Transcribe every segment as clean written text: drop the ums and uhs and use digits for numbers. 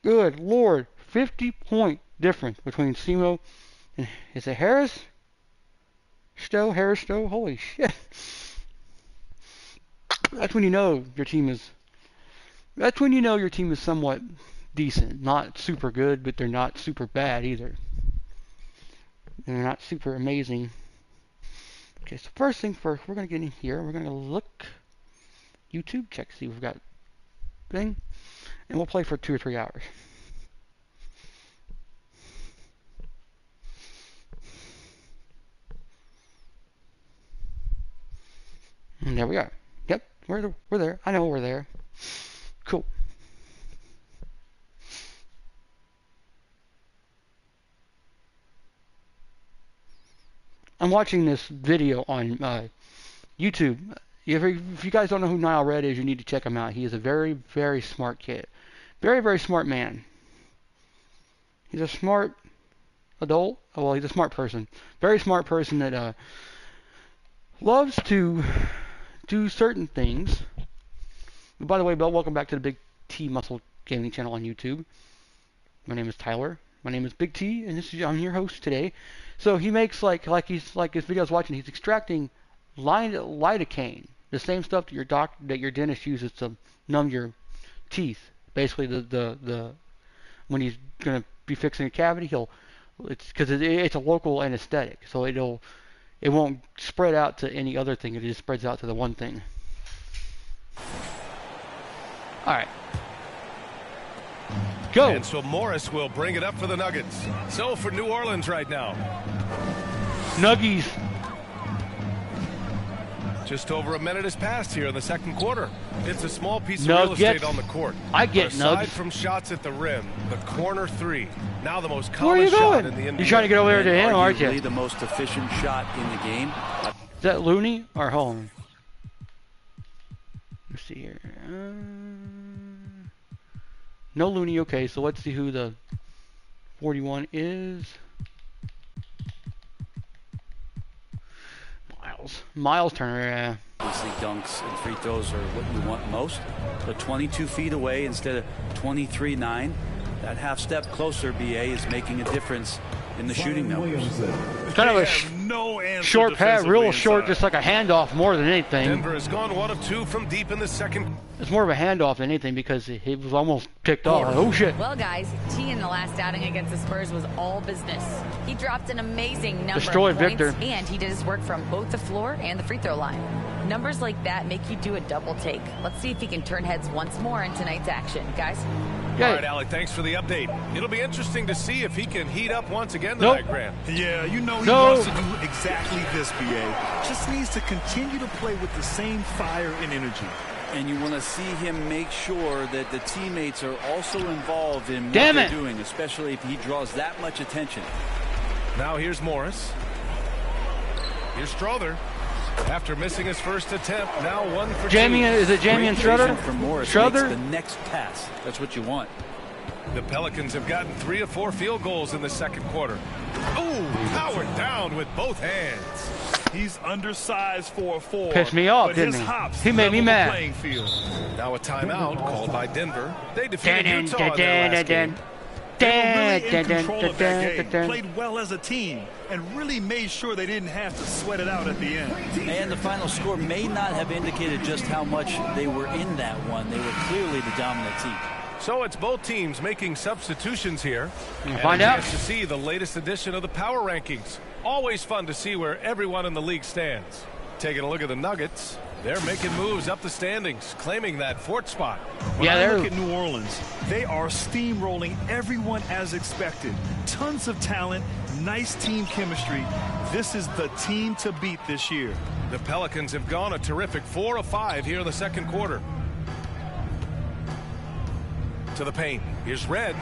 Good Lord. 50-point difference between Simo and, is it Harris? Harris Stowe? Holy shit. That's when you know your team is, somewhat decent. Not super good, but they're not super bad either. And they're not super amazing. Okay, so first thing first, we're going to get in here. We're going to look YouTube, check, see if we've got thing. And we'll play for 2 or 3 hours. And there we are. Yep, we're there. I know we're there. Cool. I'm watching this video on YouTube. If you guys don't know who Niall Red is, you need to check him out. He is a very, very smart kid. Very, very smart man. He's a smart adult. Well, he's a smart person. Very smart person that loves to do certain things. By the way, Bill, welcome back to the Big T Muscle Gaming channel on YouTube. My name is Tyler. My name is Big T, and I'm your host today. So he makes like his video I was watching. He's extracting lidocaine, the same stuff that your dentist uses to numb your teeth. Basically, the when he's gonna be fixing a cavity, it's because it's a local anesthetic, so it won't spread out to any other thing. It just spreads out to the one thing. All right. Go. And so Morris will bring it up for the Nuggets. So for New Orleans right now. Nuggies. Just over a minute has passed here in the second quarter. It's a small piece of Nuggets. real estate on the court. I get Aside Nuggets. from shots at the rim, the corner three. Now the most Where are you common shot going? in the NBA. You're trying to get over there to him, aren't you? The most efficient shot in the game. Is that Looney or Holland? Let's see here. No Looney. Okay, so let's see who the 41 is. Miles Turner, yeah. Obviously, dunks and free throws are what you want most. But 22 feet away instead of 23-9. That half step closer, BA, is making a difference in the shooting numbers. Kind of a short pass, real short, just like a handoff more than anything. Denver has gone 1 of 2 from deep in the second. It's more of a handoff than anything because he was almost picked off. Oh shit. Well, guys, T in the last outing against the Spurs was all business. He dropped an amazing number Destroyed of points, Victor. and he did his work from both the floor and the free throw line. Numbers like that make you do a double take. Let's see if he can turn heads once more in tonight's action, guys. Yeah. All right, Alec, thanks for the update. It'll be interesting to see if he can heat up once again tonight, Grant. Yeah, you know he wants to do exactly this, BA. Just needs to continue to play with the same fire and energy. And you want to see him make sure that the teammates are also involved in what Damn they're it. doing, especially if he draws that much attention. Now here's Morris. Here's Strother. After missing his first attempt, now 1 for 2. Is it Jamie and Schroeder? From Morris Schroeder? makes the next pass. That's what you want. The Pelicans have gotten 3 of 4 field goals in the second quarter. Oh, powered down with both hands. He's undersized for a 4. Pissed me off, but didn't his he? hops He made me level the mad. playing field. Now a timeout called by Denver. They defeated Utah in their last game. They were really in control of that game, played well as a team, and really made sure they didn't have to sweat it out at the end. And the final score may not have indicated just how much they were in that one. They were clearly the dominant team. So it's both teams making substitutions here. And find a out. chance to see the latest edition of the power rankings. Always fun to see where everyone in the league stands. Taking a look at the Nuggets, they're making moves up the standings, claiming that 4th spot. When I look at New Orleans, they are steamrolling everyone as expected. Tons of talent, nice team chemistry. This is the team to beat this year. The Pelicans have gone a terrific 4 of 5 here in the second quarter. To the paint. Here's Red.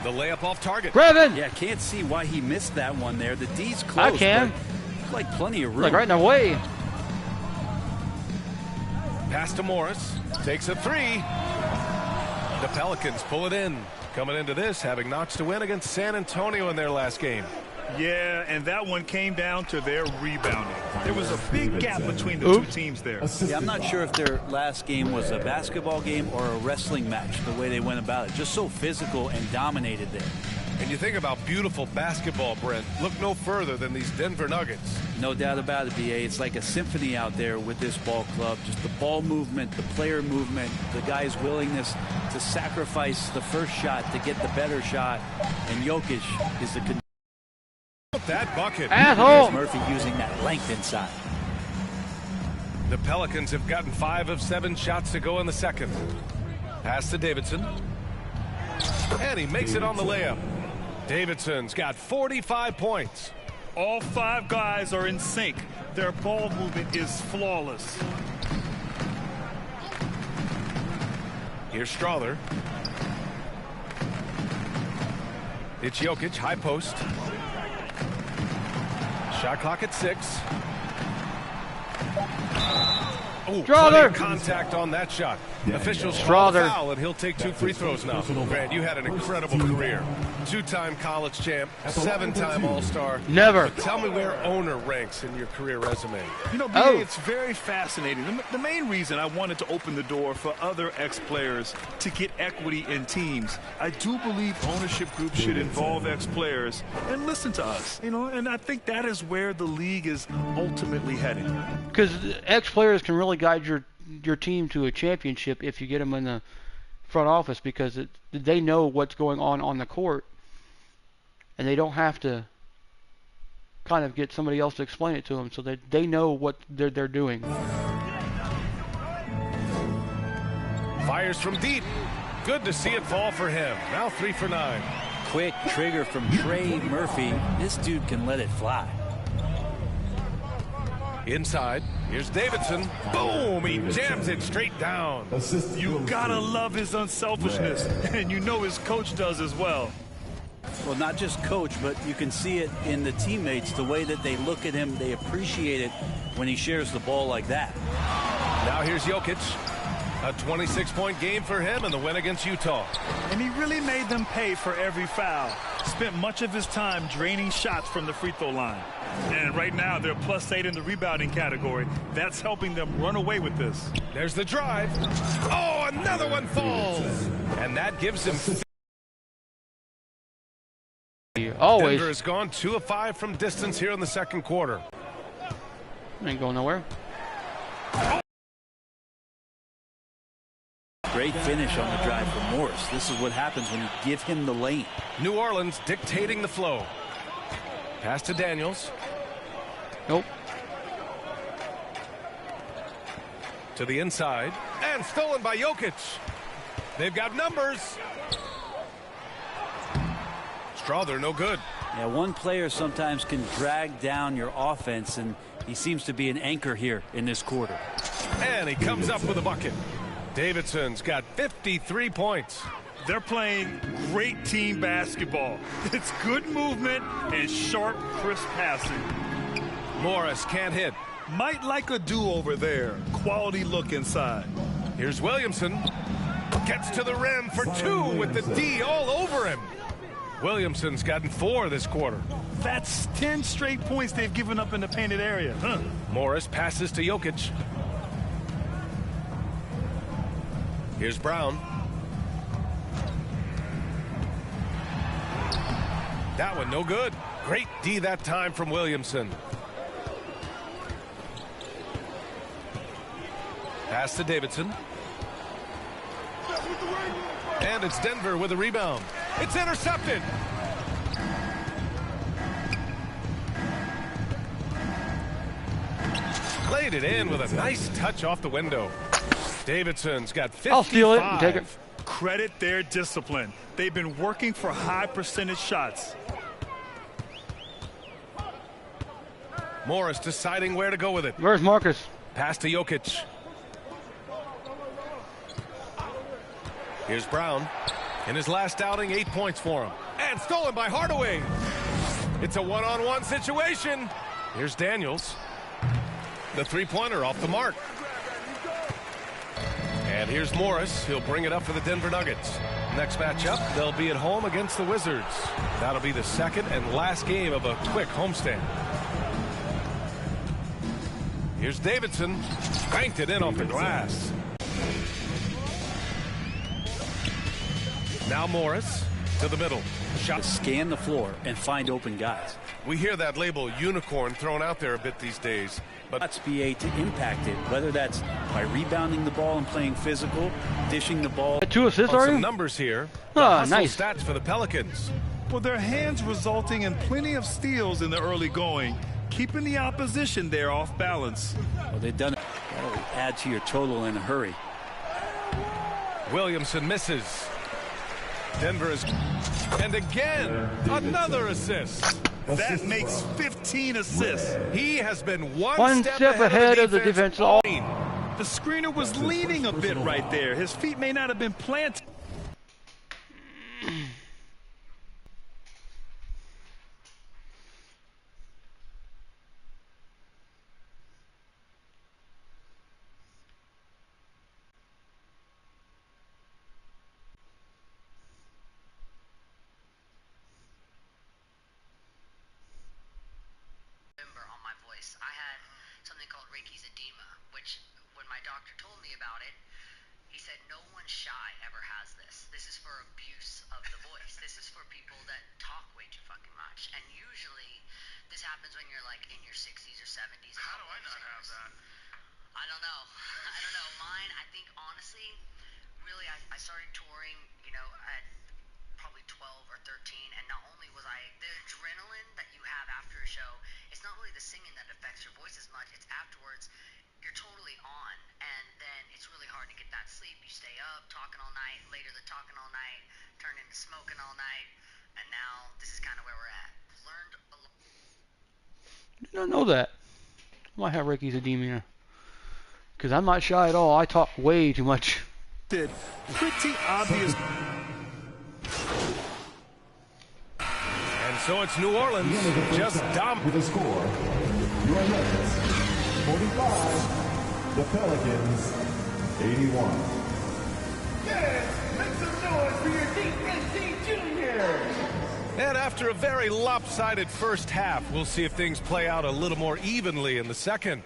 The layup off target. Brevin! Yeah, can't see why he missed that one there. The D's close. I can. But like plenty of room. Like right in the way. Pass to Morris. Takes a 3. The Pelicans pull it in. Coming into this, having notched a win against San Antonio in their last game. Yeah, and that one came down to their rebounding. There was a big gap between the two teams there. Yeah, I'm not sure if their last game was a basketball game or a wrestling match, the way they went about it. Just so physical and dominated there. And you think about beautiful basketball, Brent. Look no further than these Denver Nuggets. No doubt about it, BA. It's like a symphony out there with this ball club. Just the ball movement, the player movement, the guy's willingness to sacrifice the first shot to get the better shot. And Jokic is the That bucket. Asshole! Murphy using that length inside. The Pelicans have gotten 5 of 7 shots to go in the second. Pass to Davidson. And he makes it on the layup. Davidson's got 45 points. All 5 guys are in sync. Their ball movement is flawless. Here's Strother. It's Jokic, high post. Shot clock at 6. Oh, plenty of contact on that shot. Officials call the foul, and he'll take 2 free throws now. Grant, you had an incredible career. 2-time college champ, 7-time All-Star. Never. But tell me where owner ranks in your career resume. You know, BA, it's very fascinating. The main reason I wanted to open the door for other ex-players to get equity in teams, I do believe ownership groups should involve ex-players and listen to us. You know, and I think that is where the league is ultimately heading. Because ex-players can really guide your team to a championship if you get them in the front office, because they know what's going on the court, and they don't have to kind of get somebody else to explain it to them, so that they know what they're doing. Fires from deep. Good to see it fall for him. Now 3 for 9. Quick trigger from Trey Murphy. This dude can let it fly. Inside, here's Davidson. Boom! He jams it straight down. You gotta love his unselfishness, and you know his coach does as well. Well, not just coach, but you can see it in the teammates, the way that they look at him. They appreciate it when he shares the ball like that. Now here's Jokic. A 26-point game for him in the win against Utah. And he really made them pay for every foul. Spent much of his time draining shots from the free throw line. And right now, they're +8 in the rebounding category. That's helping them run away with this. There's the drive. Oh, another one falls. And that gives him... Always. Denver has gone 2 of 5 from distance here in the second quarter. Ain't going nowhere. Great finish on the drive from Morris. This is what happens when you give him the lane. New Orleans dictating the flow. Pass to Daniels. Nope. To the inside. And stolen by Jokic. They've got numbers. Strother, no good. Yeah, one player sometimes can drag down your offense, and he seems to be an anchor here in this quarter. And he comes up with a bucket. Davidson's got 53 points. They're playing great team basketball. It's good movement and sharp, crisp passing. Morris can't hit. Might like a do-over there. Quality look inside. Here's Williamson. Gets to the rim for 2 with the D all over him. Williamson's gotten 4 this quarter. That's 10 straight points they've given up in the painted area. Morris passes to Jokic. Here's Brown. That one no good. Great D that time from Williamson. Pass to Davidson. And it's Denver with a rebound. It's intercepted. Laid it in with a nice touch off the window. Davidson's got 55. I'll steal it and take it. Credit their discipline. They've been working for high percentage shots. Morris deciding where to go with it. Where's Marcus? Pass to Jokic. Here's Brown. In his last outing, 8 points for him. And stolen by Hardaway. It's a one-on-one situation. Here's Daniels. The three-pointer off the mark. And here's Morris. He'll bring it up for the Denver Nuggets. Next matchup, they'll be at home against the Wizards. That'll be the second and last game of a quick homestand. Here's Davidson. Banked it in off the glass. Now Morris to the middle. Shot. Scan the floor and find open guys. We hear that label unicorn thrown out there a bit these days. But Let's be to impact it, whether that's by rebounding the ball and playing physical, dishing the ball. 2 assists, on are some you? numbers here. The Ah, hustle nice. stats for the Pelicans. Well, their hands resulting in plenty of steals in the early going, keeping the opposition there off balance. Well, they've done it. That'll add to your total in a hurry. Williamson misses. Denver is, and again, another assist. That makes 15 assists. He has been one step ahead of the defense. Oh. The screener was leaning a bit right there. His feet may not have been planted. on my voice. I had something called Reiki's edema, which when my doctor told me about it, he said no one shy ever has this. This is for abuse of the voice. This is for people that talk way too fucking much. And usually this happens when you're like in your 60s or 70s. How do I not have that? I don't know. I don't know. Mine, I think honestly, really I started touring, you know, at probably 12 or 13, and not only was the adrenaline that you have after a show, it's not really the singing that affects your voice as much, it's afterwards. You're totally on, and then it's really hard to get that sleep. You stay up talking all night, later the talking all night turned into smoking all night, and now this is kind of where we're at. Learned a lot. Did not know that. I might have Reiki's edema. Because I'm not shy at all. I talk way too much. Pretty obvious. And so it's New Orleans just with the score. Your Nuggets 45, the Pelicans 81. Yes, make some noise for your DNC Junior. And after a very lopsided first half, we'll see if things play out a little more evenly in the second.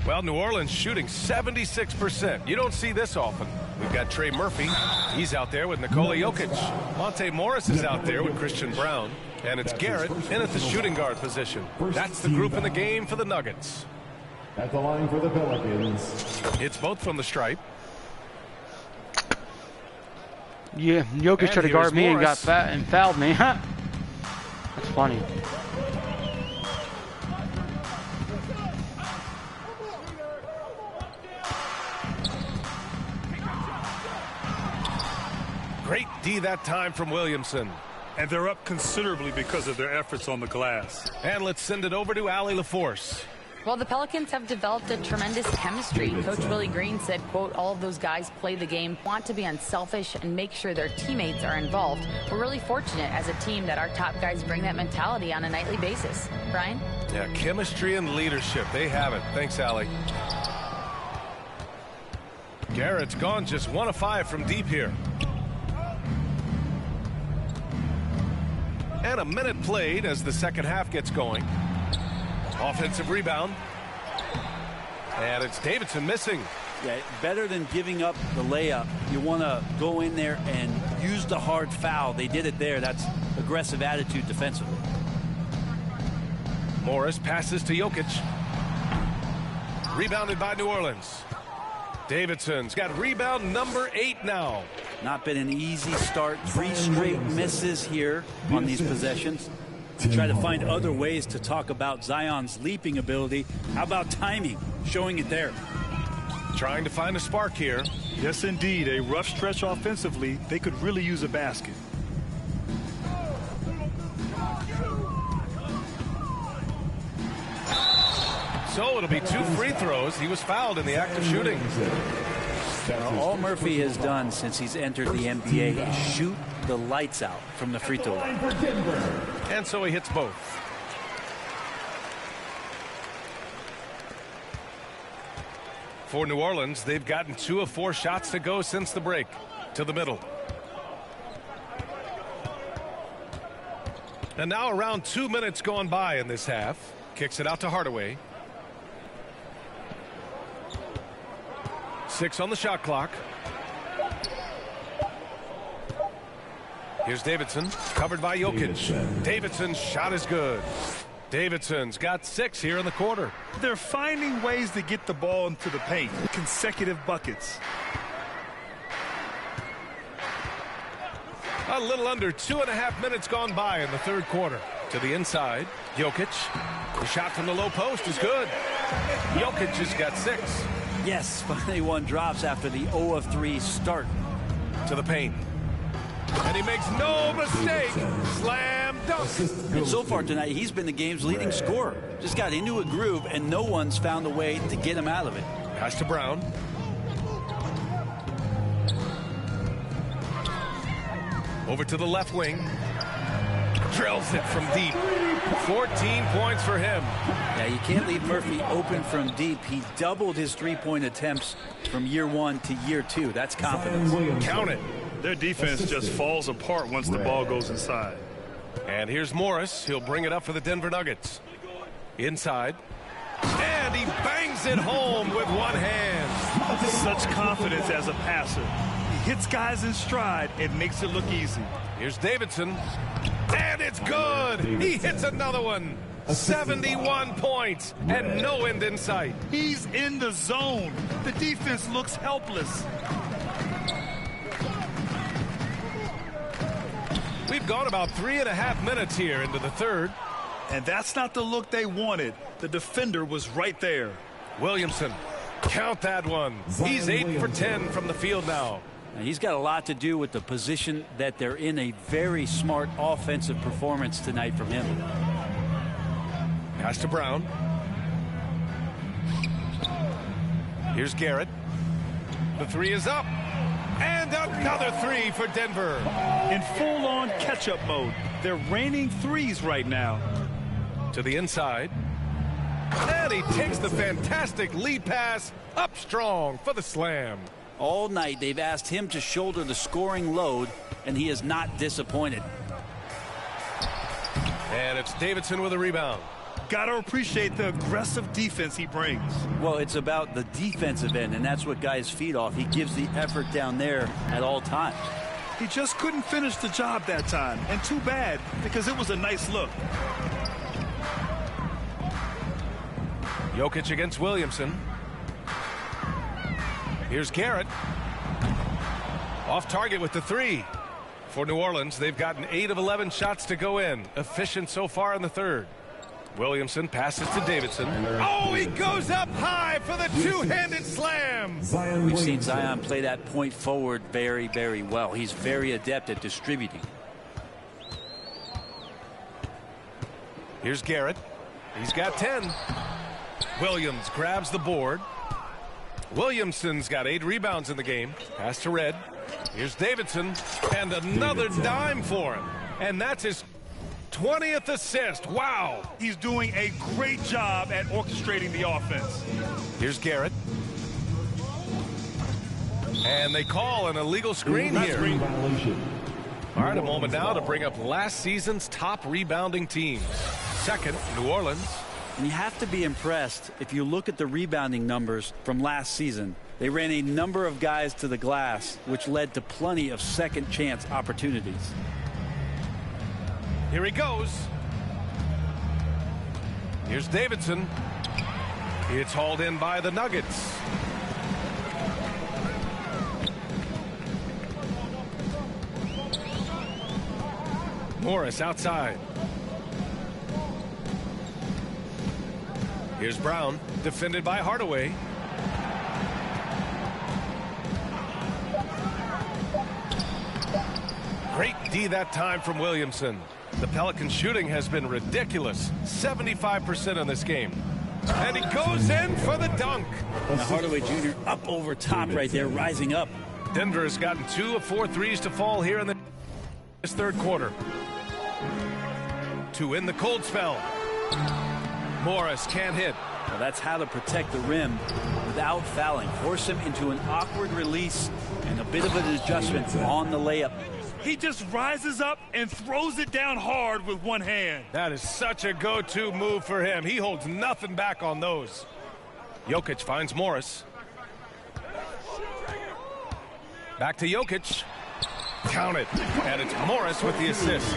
Well, New Orleans shooting 76%. You don't see this often. We've got Trey Murphy. He's out there with Nikola Jokic. Monte Morris is out there with Christian Brown. And it's Garrett in at the shooting guard position. That's the group in the game for the Nuggets. At the line for the Pelicans. It's both from the stripe. Yeah, Jokic tried to guard me and got fat and fouled me. That's funny. Great D that time from Williamson. And they're up considerably because of their efforts on the glass. And let's send it over to Allie LaForce. Well, the Pelicans have developed a tremendous chemistry. Coach Willie Green said, quote, all of those guys play the game, want to be unselfish, and make sure their teammates are involved. We're really fortunate as a team that our top guys bring that mentality on a nightly basis. Brian? Yeah, chemistry and leadership. They have it. Thanks, Allie. Garrett's gone just 1 of 5 from deep here. And a minute played as the second half gets going. Offensive rebound. And it's Davidson missing. Yeah, better than giving up the layup. You want to go in there and use the hard foul. They did it there. That's aggressive attitude defensively. Morris passes to Jokic. Rebounded by New Orleans. Davidson's got rebound number 8 now. Not been an easy start. 3 straight misses here on these possessions. Try to find other ways to talk about Zion's leaping ability. How about timing? Showing it there. Trying to find a spark here. Yes, indeed. A rough stretch offensively. They could really use a basket. So it'll be 2 free throws. He was fouled in the act of shooting. All Murphy has done since he's entered the NBA is shoot the lights out from the free throw line. And so he hits both. For New Orleans, they've gotten 2 of 4 shots to go since the break. To the middle. And now around 2 minutes gone by in this half. Kicks it out to Hardaway. 6 on the shot clock. Here's Davidson, covered by Jokic. Davidson's shot is good. Davidson's got 6 here in the quarter. They're finding ways to get the ball into the paint. Consecutive buckets. A little under 2.5 minutes gone by in the third quarter. To the inside, Jokic. The shot from the low post is good. Jokic has got 6. Yes, finally one drops after the 0 of 3 start. To the paint. And he makes no mistake. Slam dunk. And so far tonight, he's been the game's leading scorer. Just got into a groove, and no one's found a way to get him out of it. Pass to Brown. Over to the left wing. Drills it from deep. 14 points for him. Yeah, you can't leave Murphy open from deep. He doubled his three-point attempts from year 1 to year 2. That's confidence. Count it. Their defense just falls apart once the ball goes inside. And here's Morris. He'll bring it up for the Denver Nuggets. Inside. And he bangs it home with one hand. Such confidence as a passer. He hits guys in stride and makes it look easy. Here's Davidson. And it's good. He hits another one. 71 points and no end in sight. He's in the zone. The defense looks helpless. We've gone about 3.5 minutes here into the third. And that's not the look they wanted. The defender was right there. Williamson, count that one. He's 8 for 10 from the field now. And he's got a lot to do with the position that they're in. A very smart offensive performance tonight from him. Pass to Brown. Here's Garrett. The 3 is up. And another 3 for Denver. In full-on catch-up mode. They're raining threes right now. To the inside. And he takes the fantastic lead pass up strong for the slam. All night they've asked him to shoulder the scoring load, and he is not disappointed. And it's Davidson with a rebound. Got to appreciate the aggressive defense he brings. Well, it's about the defensive end, and that's what guys feed off. He gives the effort down there at all times. He just couldn't finish the job that time, and too bad, because it was a nice look. Jokic against Williamson. Here's Garrett. Off target with the 3. For New Orleans, they've gotten 8 of 11 shots to go in. Efficient so far in the third. Williamson passes to Davidson. Oh, he goes up high for the two-handed slam. We've seen Zion play that point forward very, very well. He's very adept at distributing. Here's Garrett. He's got 10. Williams grabs the board. Williamson's got 8 rebounds in the game. Pass to Red. Here's Davidson. And another dime for him. And that's his 20th assist. Wow. He's doing a great job at orchestrating the offense. Here's Garrett. And they call an illegal screen here. All right, a moment now to bring up last season's top rebounding teams. Second, New Orleans. And you have to be impressed if you look at the rebounding numbers from last season. They ran a number of guys to the glass, which led to plenty of second chance opportunities. Here he goes. Here's Davidson. It's hauled in by the Nuggets. Morris outside. Here's Brown, defended by Hardaway. Great D that time from Williamson. The Pelicans shooting has been ridiculous. 75% in this game. And he goes in for the dunk. Now Hardaway Jr. up over top right there, rising up. Denver has gotten 2 of 4 threes to fall here in this third quarter. To win the cold spell. Morris can't hit. Well, that's how to protect the rim without fouling. Force him into an awkward release and a bit of an adjustment on the layup. He just rises up and throws it down hard with one hand. That is such a go-to move for him. He holds nothing back on those. Jokic finds Morris. Back to Jokic. Count it. And it's Morris with the assist.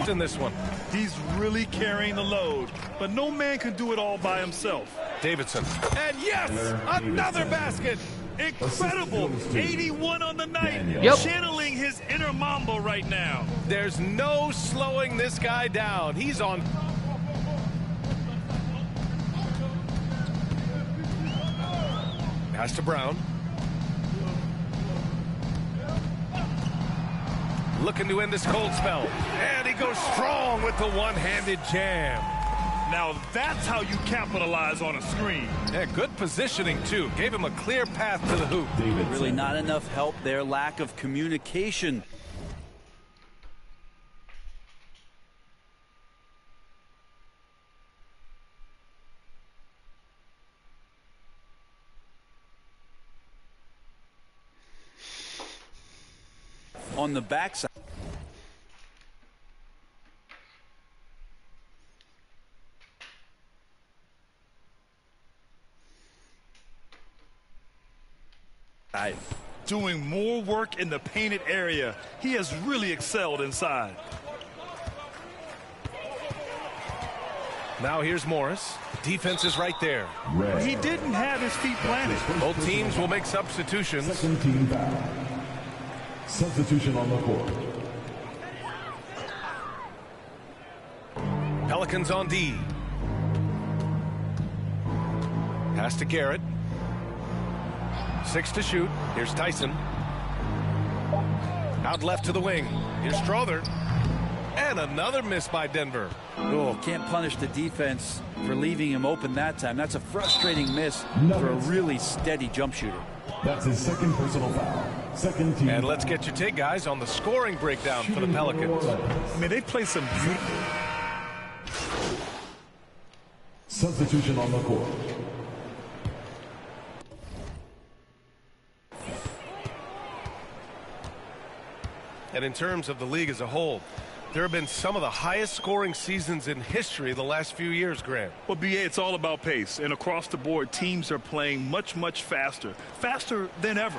In this one. He's really carrying the load, but no man can do it all by himself. Davidson. And yes, another basket. Incredible. 81 on the night. Yep. Channeling his inner Mamba right now. There's no slowing this guy down. He's on. Pass to Brown. Looking to end this cold spell. And he goes strong with the one-handed jam. Now that's how you capitalize on a screen. Yeah, good positioning, too. Gave him a clear path to the hoop. Really not enough help there. Lack of communication. On the backside. Doing more work in the painted area. He has really excelled inside. Now here's Morris. Defense is right there. He didn't have his feet planted. Both teams will make substitutions. Second team foul. Substitution on the court. Pelicans on D. Pass to Garrett. 6 to shoot. Here's Tyson. Out left to the wing. Here's Strother. And another miss by Denver. Oh, can't punish the defense for leaving him open that time. That's a frustrating miss for a really steady jump shooter. That's his second personal foul. Second team. And let's get your take, guys, on the scoring breakdown for the Pelicans. I mean, they play some beautiful. Substitution on the court. And in terms of the league as a whole, there have been some of the highest scoring seasons in history the last few years, Grant. Well, BA, it's all about pace. And across the board, teams are playing much, much faster. Faster than ever.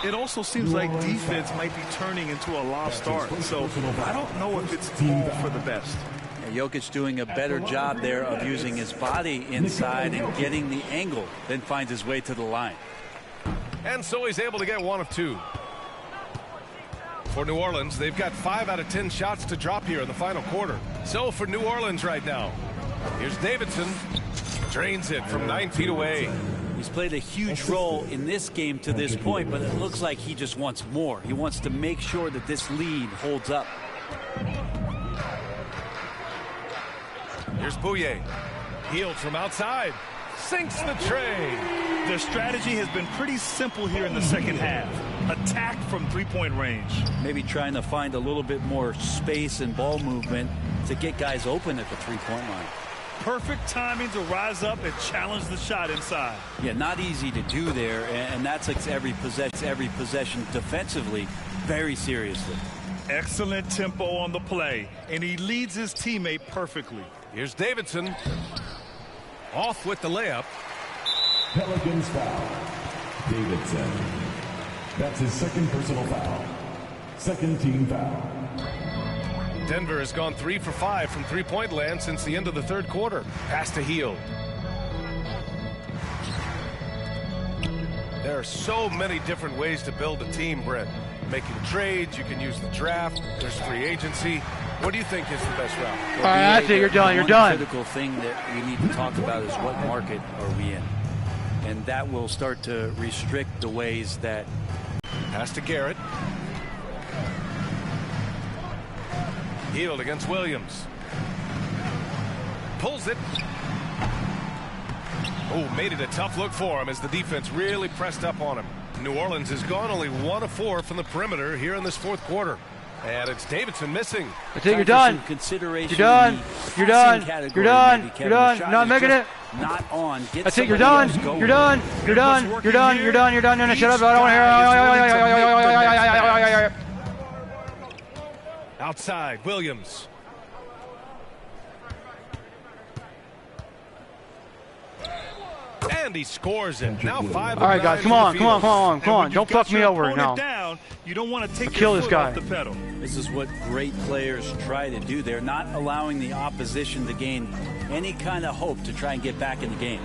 It also seems like defense might be turning into a lost start. So I don't know if it's all for the best. Yeah, Jokic doing a better job there of using his body inside and getting the angle, then finds his way to the line. And so he's able to get 1 of 2. For New Orleans, they've got 5 out of 10 shots to drop here in the final quarter. So for New Orleans right now, here's Davidson. Drains it from 9 feet away. He's played a huge role in this game to this point, but it looks like he just wants more. He wants to make sure that this lead holds up. Here's Bouye. Healed from outside. Sinks the tray. Their strategy has been pretty simple here in the second half. Attack from three-point range. Maybe trying to find a little bit more space and ball movement to get guys open at the three-point line. Perfect timing to rise up and challenge the shot inside. Yeah, not easy to do there, and that takes every possession defensively very seriously. Excellent tempo on the play, and he leads his teammate perfectly. Here's Davidson. Off with the layup. Pelicans foul. Davidson. That's his second personal foul. Second team foul. Denver has gone 3 for 5 from three-point land since the end of the third quarter. Pass to Hield. There are so many different ways to build a team, Brett. Making trades, you can use the draft, there's free agency. What do you think is the best route? All right, that's it. You're done. You're done. One critical thing that we need to talk about is what market are we in? And that will start to restrict the ways that... Pass to Garrett. Hield against Williams. Pulls it. Oh, made it a tough look for him as the defense really pressed up on him. New Orleans has gone only 1 of 4 from the perimeter here in this fourth quarter. And it's Davidson missing. That's it. You're done. Consideration you're done. You're done. You're done. You're You're done. You're not making it. not on. Get That's it. You're done. You're You're done. You're done. You're done. You're done. You're done. No, shut up. I don't want to hear. Outside, Williams. And he scores it. Now 5 of 9. All right, guys, come on. Don't fuck me over now. Down, you don't want to take kill your this foot guy. off the pedal. This is what great players try to do. They're not allowing the opposition to gain any kind of hope to try and get back in the game.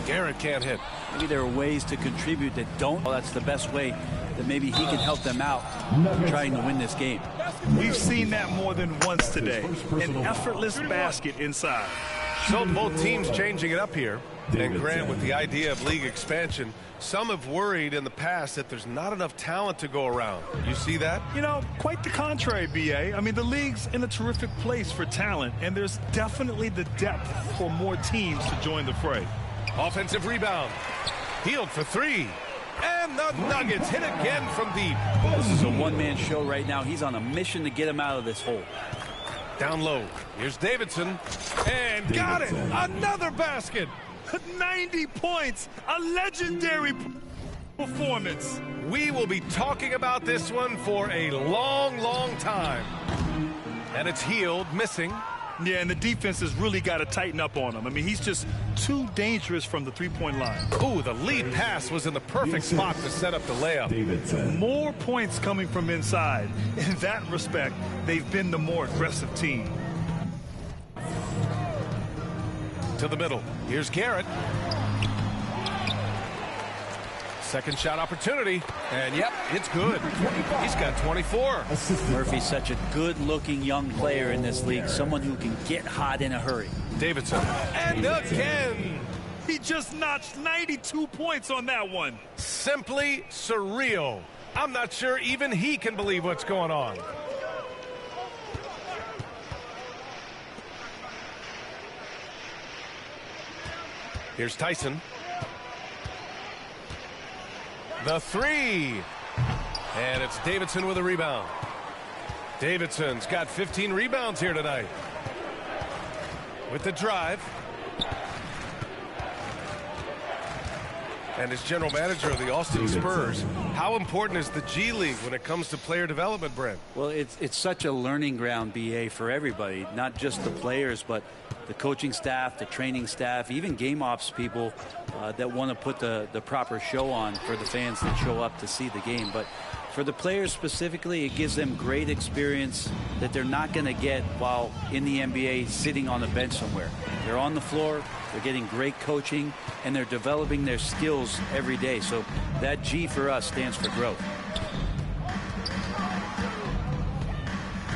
Garrett can't hit. Maybe there are ways to contribute that don't. Well, that's the best way that maybe he can help them out trying to win this game. We've seen that more than once today. An effortless basket inside. So both teams changing it up here. And Grant, with the idea of league expansion, some have worried in the past that there's not enough talent to go around. You see that? You know, quite the contrary, B.A. I mean, the league's in a terrific place for talent, and there's definitely the depth for more teams to join the fray. Offensive rebound. Healed for 3. And the Nuggets hit again from deep. This is a one-man show right now. He's on a mission to get him out of this hole. Down low. Here's Davidson. And got it. Another basket. 90 points. A legendary performance. We will be talking about this one for a long, long time. And it's Healed, missing. Yeah, and the defense has really got to tighten up on him. I mean, he's just too dangerous from the three-point line. Ooh, the lead pass was in the perfect spot to set up the layup. More points coming from inside. In that respect, they've been the more aggressive team. To the middle. Here's Garrett. Second shot opportunity. And yep, it's good. He's got 24. Murphy's such a good-looking young player in this league, someone who can get hot in a hurry. Davidson. And again. He just notched 92 points on that one. Simply surreal. I'm not sure even he can believe what's going on. Here's Tyson. The 3. And it's Davidson with a rebound. Davidson's got 15 rebounds here tonight. With the drive. And as general manager of the Austin Spurs, how important is the G League when it comes to player development, Brent? Well, it's such a learning ground, BA, for everybody, not just the players, but the coaching staff, the training staff, even game ops people that want to put the proper show on for the fans that show up to see the game. But for the players specifically, it gives them great experience that they're not going to get while in the NBA sitting on the bench somewhere. They're on the floor, they're getting great coaching, and they're developing their skills every day. So that G for us stands for growth.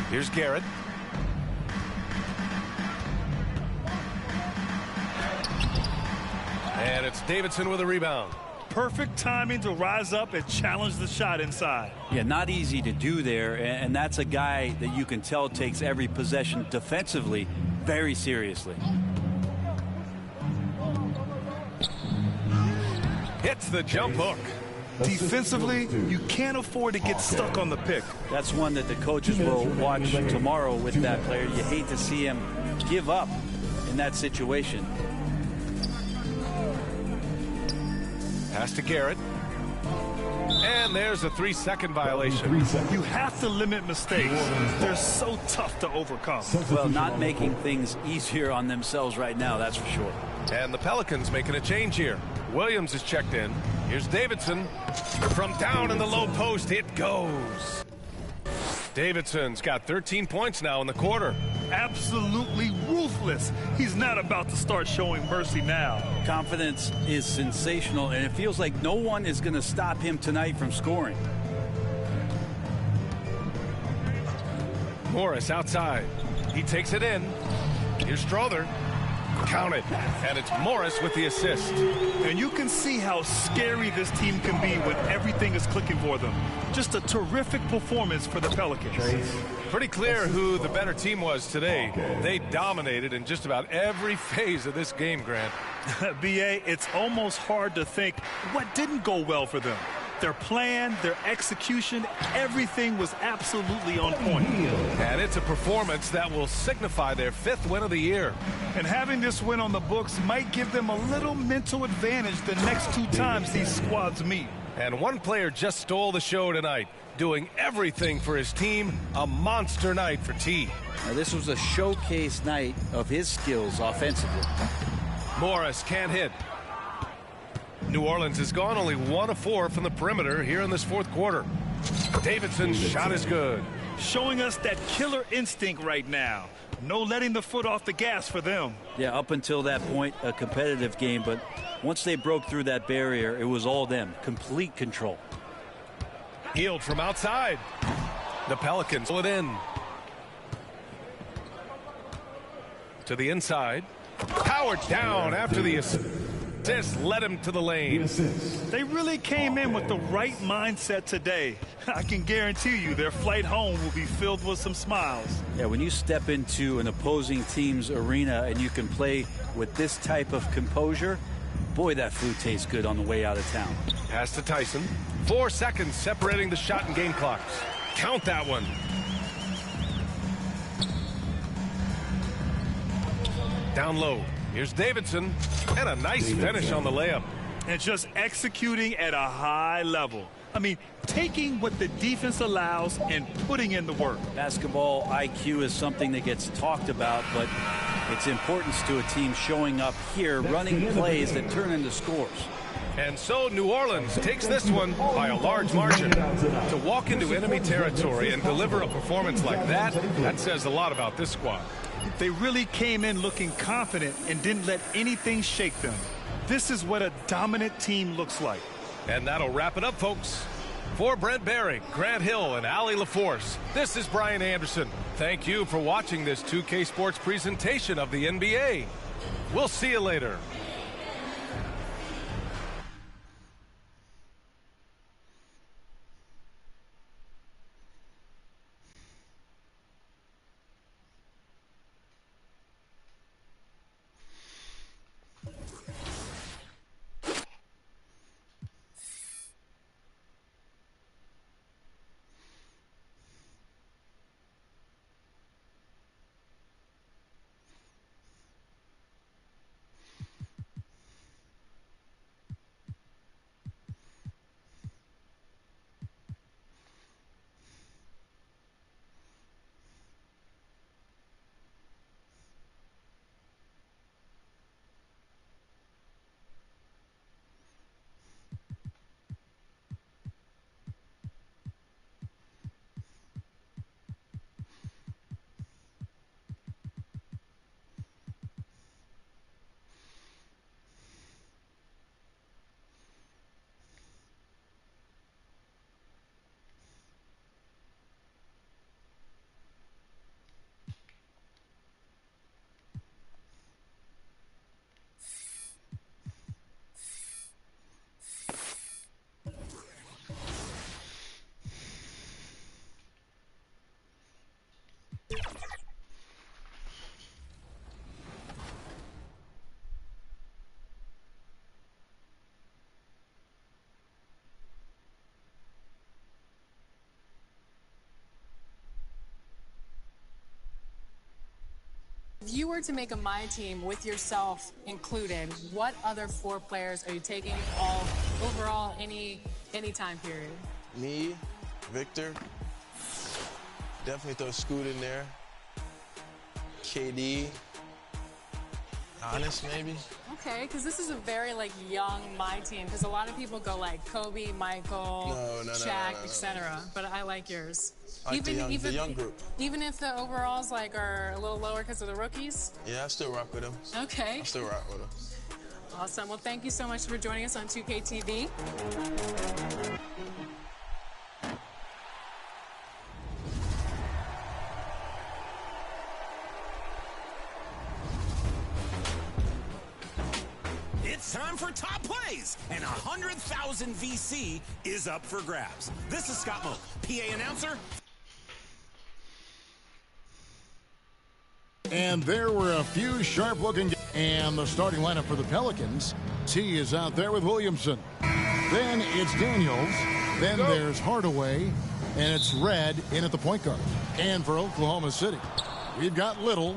Here's Garrett. And it's Davidson with a rebound. Perfect timing to rise up and challenge the shot inside. Yeah, not easy to do there, and that's a guy that you can tell takes every possession defensively very seriously. Hits the jump hook. Defensively, you can't afford to get stuck on the pick. That's one that the coaches will watch tomorrow with that player. You hate to see him give up in that situation. Pass to Garrett. And there's a 3-second violation. You have to limit mistakes. They're so tough to overcome. Well, not making things easier on themselves right now, that's for sure. And the Pelicans making a change here. Williams is checked in. Here's Davidson. From down in the low post, it goes. Davidson's got 13 points now in the quarter. Absolutely ruthless. He's not about to start showing mercy now. Confidence is sensational, and it feels like no one is going to stop him tonight from scoring. Morris outside. He takes it in. Here's Strother. Count it. And it's Morris with the assist. And you can see how scary this team can be when everything is clicking for them. Just a terrific performance for the Pelicans. Pretty clear who the better team was today. They dominated in just about every phase of this game, Grant. BA, it's almost hard to think what didn't go well for them. Their plan, their execution, everything was absolutely on point. And it's a performance that will signify their 5th win of the year. And having this win on the books might give them a little mental advantage the next 2 times these squads meet. And one player just stole the show tonight, doing everything for his team. A monster night for T. Now, this was a showcase night of his skills offensively. Morris can't hit. New Orleans has gone only 1 of 4 from the perimeter here in this 4th quarter. Davidson's shot is good. Showing us that killer instinct right now. No letting the foot off the gas for them. Yeah, up until that point, a competitive game, but once they broke through that barrier, it was all them. Complete control. Healed from outside. The Pelicans pull it in. To the inside. Powered down after the assist. Led him to the lane. They really came in with the right mindset today. I can guarantee you their flight home will be filled with some smiles. Yeah, when you step into an opposing team's arena and you can play with this type of composure, boy, that food tastes good on the way out of town. Pass to Tyson. 4 seconds separating the shot and game clocks. Count that one. Down low. Here's Davidson, and a nice finish on the layup. And just executing at a high level. I mean, taking what the defense allows and putting in the work. Basketball IQ is something that gets talked about, but its importance to a team showing up here, running plays that turn into scores. And so New Orleans takes this one by a large margin. To walk into enemy territory and deliver a performance like that says a lot about this squad. They really came in looking confident and didn't let anything shake them. This is what a dominant team looks like. And that'll wrap it up, folks. For Brent Barry, Grant Hill, and Allie LaForce, this is Brian Anderson. Thank you for watching this 2K Sports presentation of the NBA. We'll see you later. If you were to make a My Team with yourself included, what other 4 players are you taking overall, any time period? Me, Victor, definitely throw Scoot in there. KD, Giannis maybe. Okay, because this is a very young My Team. Because a lot of people go Kobe, Michael, Shaq, etc. But I like yours. I like the young group. Even if the overalls are a little lower because of the rookies? Yeah, I still rock with them. Okay. I still rock with them. Awesome. Well, thank you so much for joining us on 2K TV. It's time for top plays, and 100,000 VC is up for grabs. This is Scott Moak, PA announcer. And there were a few sharp-looking, and the starting lineup for the Pelicans. T is out there with Williamson. Then it's Daniels. Then there's Hardaway. And it's Red in at the point guard. And for Oklahoma City, we've got Little.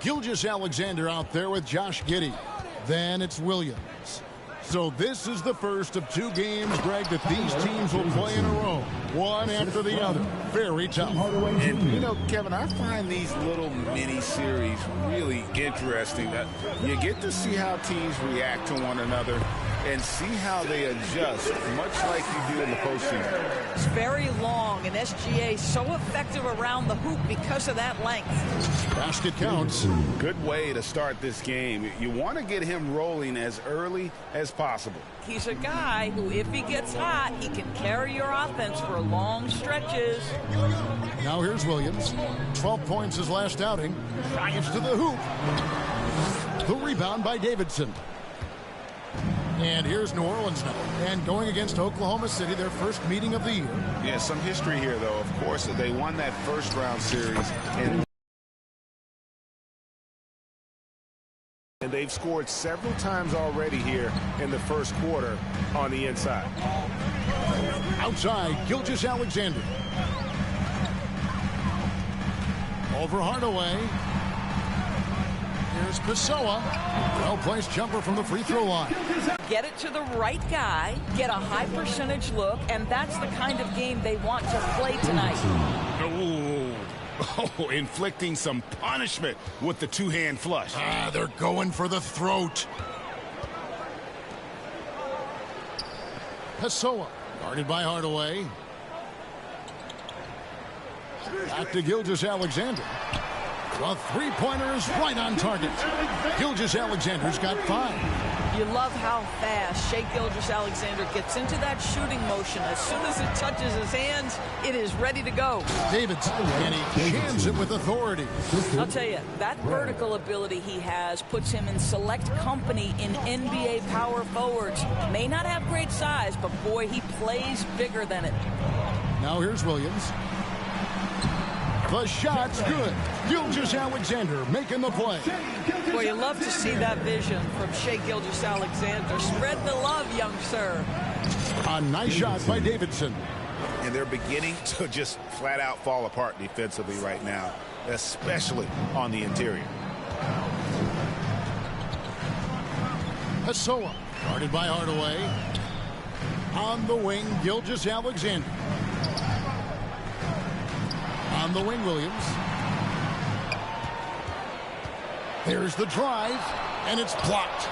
Gilgeous-Alexander out there with Josh Giddey. Then it's Williams. So this is the first of 2 games, Greg, that these teams will play in a row, one after the other. Very tough. And, you know, Kevin, I find these little mini-series really interesting. That you get to see how teams react to one another and see how they adjust, much like you do in the postseason. It's very long, and SGA so effective around the hoop because of that length. Basket counts. Good way to start this game. You want to get him rolling as early as possible. He's a guy who, if he gets hot, he can carry your offense for long stretches. Now here's Williams. 12 points his last outing. Drives to the hoop. The rebound by Davidson. And here's New Orleans now. And going against Oklahoma City, their first meeting of the year. Yeah, some history here, though. Of course, they won that first round series. And they've scored several times already here in the first quarter on the inside. Outside, Gilgeous-Alexander. Over Hardaway. Here's Pessoa. Well-placed jumper from the free throw line. Get it to the right guy, get a high percentage look, and that's the kind of game they want to play tonight. Oh, inflicting some punishment with the two-hand flush. They're going for the throat. Pessoa, guarded by Hardaway. Back to Gilgeous-Alexander. The three-pointer is right on target. Gilgeous-Alexander's got 5. You love how fast Shai Gilgeous-Alexander gets into that shooting motion. As soon as it touches his hands, it is ready to go. Davidson, and he jams it with authority. I'll tell you, that vertical ability he has puts him in select company in NBA power forwards. May not have great size, but boy, he plays bigger than it. Now here's Williams. The shot's good. Gilgeous-Alexander making the play. Boy, you love to see that vision from Shai Gilgeous-Alexander. Spread the love, young sir. A nice shot by Davidson. And they're beginning to just flat out fall apart defensively right now, especially on the interior. Pessoa, guarded by Hardaway. On the wing, Gilgeous-Alexander. On the wing, Williams. There's the drive, and it's blocked.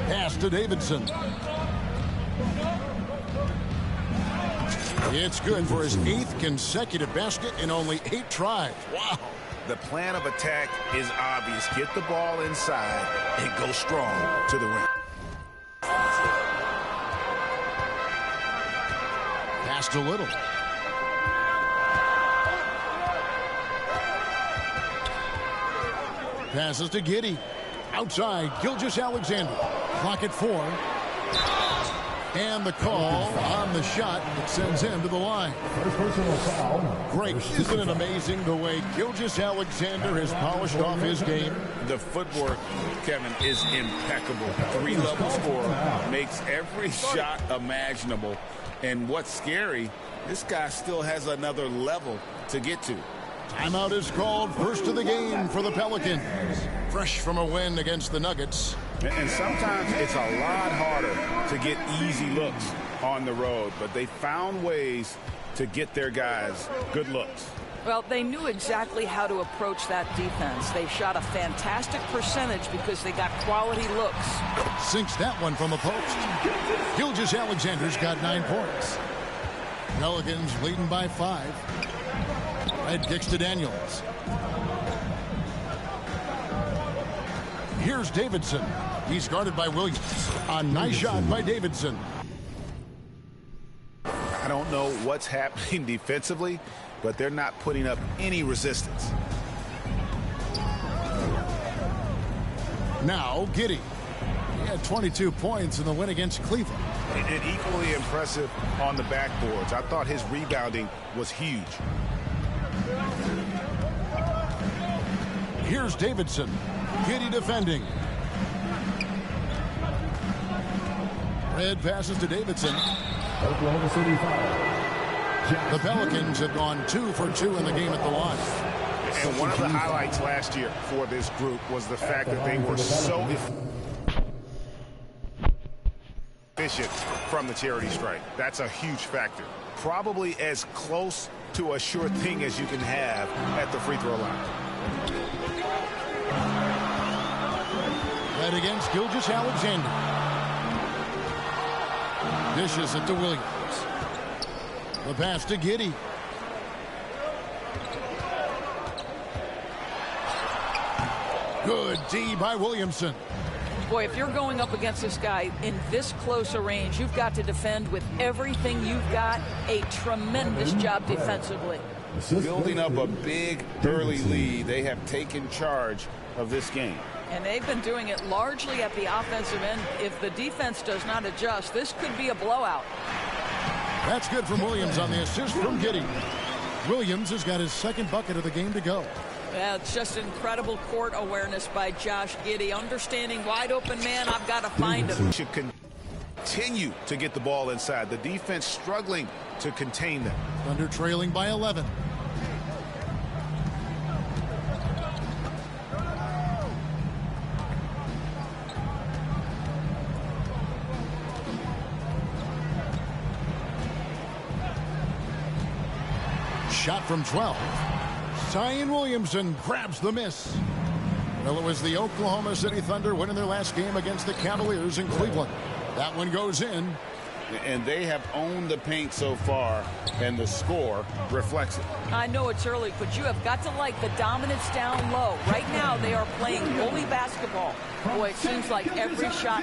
Pass to Davidson. It's good for his 8th consecutive basket in only 8 tries. Wow. The plan of attack is obvious. Get the ball inside and go strong to the rim. Pass to Little. Passes to Giddey. Outside, Gilgeous-Alexander. Clock at 4. And the call on the shot that sends him to the line. Great. Isn't it amazing the way Gilgeous-Alexander has polished off his game? The footwork, Kevin, is impeccable. 3-level scorer, makes every shot imaginable. And what's scary, this guy still has another level to get to. Timeout is called. First of the game for the Pelicans. Fresh from a win against the Nuggets. And sometimes it's a lot harder to get easy looks on the road, but they found ways to get their guys good looks. Well, they knew exactly how to approach that defense. They shot a fantastic percentage because they got quality looks. Sinks that one from the post. Gilgeous-Alexander's got 9 points. Pelicans leading by 5. Red kicks to Daniels. Here's Davidson. He's guarded by Williams. A nice shot by Davidson. I don't know what's happening defensively, but they're not putting up any resistance. Now Giddey. He had 22 points in the win against Cleveland. And equally impressive on the backboards. I thought his rebounding was huge. Here's Davidson. Giddey defending. Red passes to Davidson. Oklahoma City foul. The Pelicans have gone 2 for 2 in the game at the line. And one of the highlights last year for this group was the fact that they were so efficient from the charity stripe. That's a huge factor. Probably as close to a sure thing as you can have at the free throw line. That against Gilgeous Alexander. Dishes it to Williams. The pass to Giddey. Good D by Williamson. Boy, if you're going up against this guy in this close a range, you've got to defend with everything you've got. A tremendous job defensively. Building up a big early lead, they have taken charge of this game. And they've been doing it largely at the offensive end. If the defense does not adjust, this could be a blowout. That's good from Williams on the assist from Giddey. Williams has got his second bucket of the game to go. Yeah, it's just incredible court awareness by Josh Giddey. Understanding wide open man, I've got to find him. Should continue to get the ball inside. The defense struggling to contain them. Thunder trailing by 11. Shot from 12. Zion Williamson grabs the miss. Well, it was the Oklahoma City Thunder winning their last game against the Cavaliers in Cleveland. That one goes in. And they have owned the paint so far, and the score reflects it. I know it's early, but you have got to like the dominance down low. Right now, they are playing bully basketball. Boy, it seems like every shot